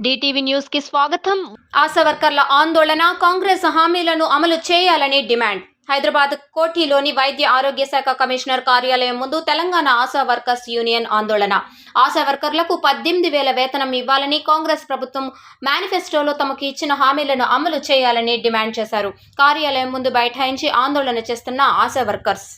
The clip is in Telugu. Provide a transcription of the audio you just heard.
డిటివి న్యూస్ కి స్వాగతం. ఆశా వర్కర్ల ఆందోళన, కాంగ్రెస్ హామీలను అమలు చేయాలని డిమాండ్. హైదరాబాద్ కోఠీలోని వైద్య ఆరోగ్య శాఖ కమిషనర్ కార్యాలయం ముందు తెలంగాణ ఆశా వర్కర్స్ యూనియన్ ఆందోళన. ఆశా వర్కర్లకు 18,000 వేతనం ఇవ్వాలని కాంగ్రెస్ ప్రభుత్వం మేనిఫెస్టోలో తమకు ఇచ్చిన హామీలను అమలు చేయాలని డిమాండ్ చేశారు. కార్యాలయం ముందు బైఠాయించి ఆందోళన చేస్తున్న ఆశా వర్కర్స్